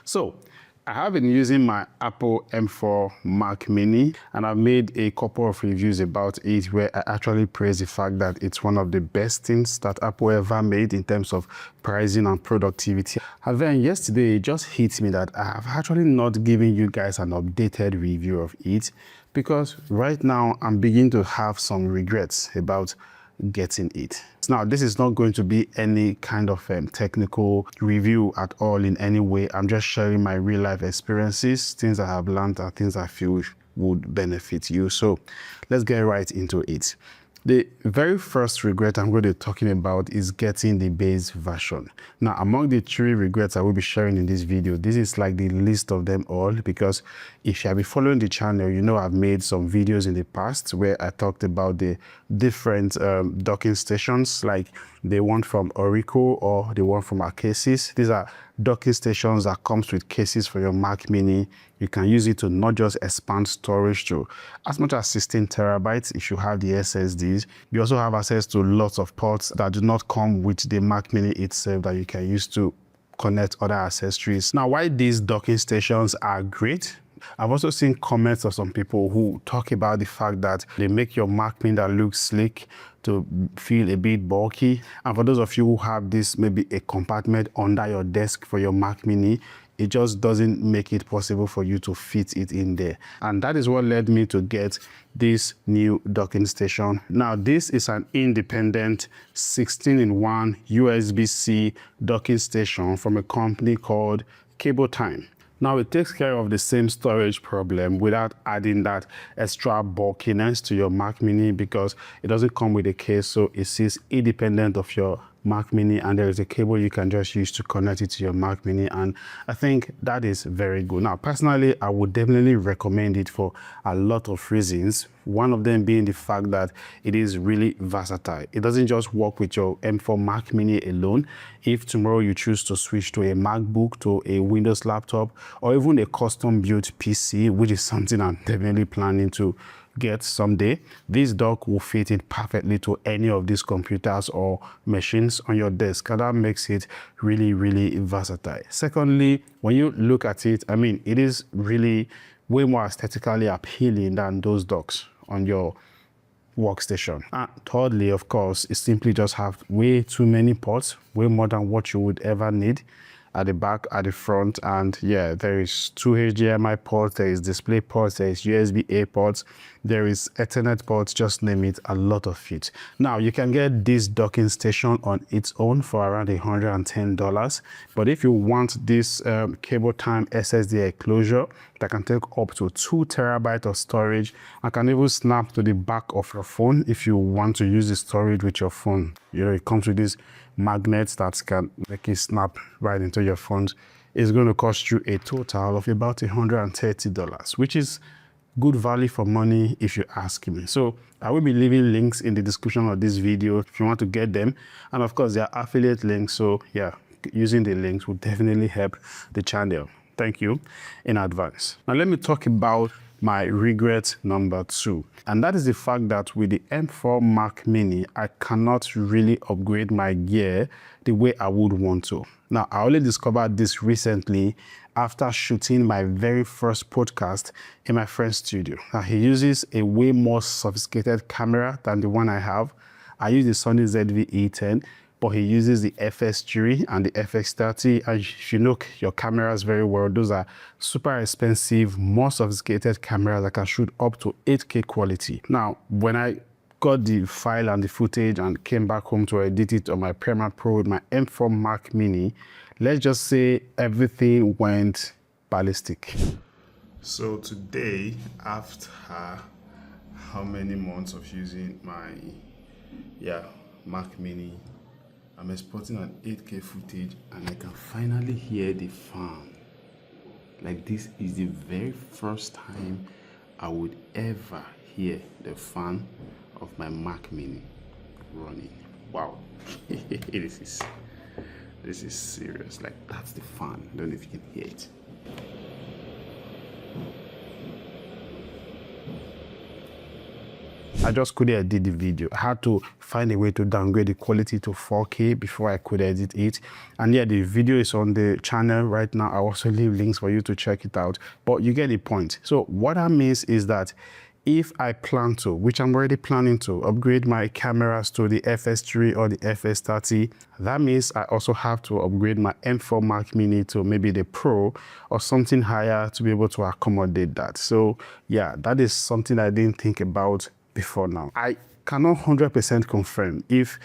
So I have been using my Apple M4 Mac Mini, and I've made a couple of reviews about it where I actually praise the fact that it's one of the best things that Apple ever made in terms of pricing and productivity. And then yesterday it just hit me that I have actually not given you guys an updated review of it, because right now I'm beginning to have some regrets about getting it. Now, this is not going to be any kind of technical review at all in any way. I'm just sharing my real life experiences, things I have learned and things I feel would benefit you. So let's get right into it. The very first regret I'm going to be talking about is getting the base version. Now, among the 3 regrets I will be sharing in this video, this is like the least of them all, because if you have been following the channel, you know I've made some videos in the past where I talked about the different docking stations, like the one from Orico or the one from Acasis. These are docking stations that comes with cases for your Mac Mini. You can use it to not just expand storage to as much as 16 terabytes if you have the SSDs. You also have access to lots of ports that do not come with the Mac Mini itself that you can use to connect other accessories. Now, why these docking stations are great, I've also seen comments of some people who talk about the fact that they make your Mac Mini that looks slick to feel a bit bulky. And for those of you who have this, maybe a compartment under your desk for your Mac Mini, it just doesn't make it possible for you to fit it in there. And that is what led me to get this new docking station. Now, this is an independent 16-in-1 USB-C docking station from a company called Cable Time. Now, it takes care of the same storage problem without adding that extra bulkiness to your Mac Mini, because it doesn't come with a case, so it sits independent of your Mac Mini, and there is a cable you can just use to connect it to your Mac Mini, and I think that is very good. Now, personally, I would definitely recommend it for a lot of reasons. One of them being the fact that it is really versatile. It doesn't just work with your M4 Mac Mini alone. If tomorrow you choose to switch to a MacBook, to a Windows laptop, or even a custom built PC, which is something I'm definitely planning to get someday, this dock will fit in perfectly to any of these computers or machines on your desk, and that makes it really, really versatile. Secondly, when you look at it, I mean, it is really way more aesthetically appealing than those docks on your workstation. And thirdly, of course, it simply just have way too many ports, way more than what you would ever need at the back, at the front. And yeah, there is 2 HDMI ports, there is display ports, there is USB-A ports, there is Ethernet ports, just name it, a lot of it. Now, you can get this docking station on its own for around $110, but if you want this Cable Time SSD enclosure that can take up to 2 terabytes of storage and can even snap to the back of your phone if you want to use the storage with your phone. You know, it comes with these magnets that can make it snap right into your phone. It's going to cost you a total of about $130, which is good value for money if you ask me. So I will be leaving links in the description of this video if you want to get them. And of course, they are affiliate links. So yeah, using the links will definitely help the channel. Thank you in advance. Now let me talk about my regret number 2. And that is the fact that with the M4 Mac Mini, I cannot really upgrade my gear the way I would want to. Now, I only discovered this recently after shooting my very first podcast in my friend's studio. Now, he uses a way more sophisticated camera than the one I have. I use the Sony ZV-E10, but he uses the FX3 and the FX30. And if you know your cameras very well, those are super expensive, more sophisticated cameras that can shoot up to 8K quality. Now, when I got the file and the footage and came back home to edit it on my Premiere Pro with my M4 Mac Mini, let's just say everything went ballistic. So today, after how many months of using my Mac Mini, I'm exporting an 8K footage and I can finally hear the fan. Like, this is the very first time I would ever hear the fan of my Mac Mini running. Wow. This is serious. Like, that's the fan. I don't know if you can hear it. I just couldn't edit the video. I had to find a way to downgrade the quality to 4K before I could edit it. And yeah, the video is on the channel right now. I'll also leave links for you to check it out, but you get the point. So what that means is that if I plan to, which I'm already planning to, upgrade my cameras to the FS3 or the FS30, that means I also have to upgrade my M4 Mac Mini to maybe the Pro or something higher to be able to accommodate that. So yeah, that is something I didn't think about before now. I cannot 100% confirm if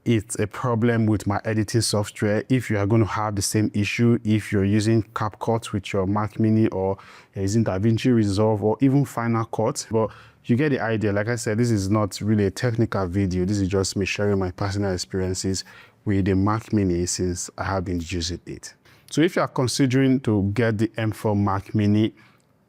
it's a problem with my editing software, if you are going to have the same issue if you're using CapCut with your Mac Mini, or you're using DaVinci Resolve, or even Final Cut. But you get the idea. Like I said, this is not really a technical video. This is just me sharing my personal experiences with the Mac Mini since I have been using it. So if you are considering to get the M4 Mac Mini,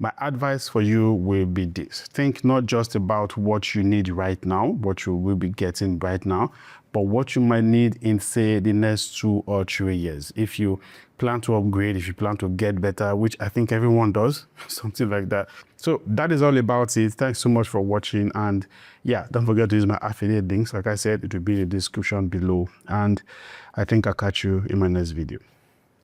my advice for you will be this. Think not just about what you need right now, what you will be getting right now, but what you might need in, say, the next 2 or 3 years. If you plan to upgrade, if you plan to get better, which I think everyone does, something like that. So that is all about it. Thanks so much for watching. And yeah, don't forget to use my affiliate links. Like I said, it will be in the description below. And I think I'll catch you in my next video.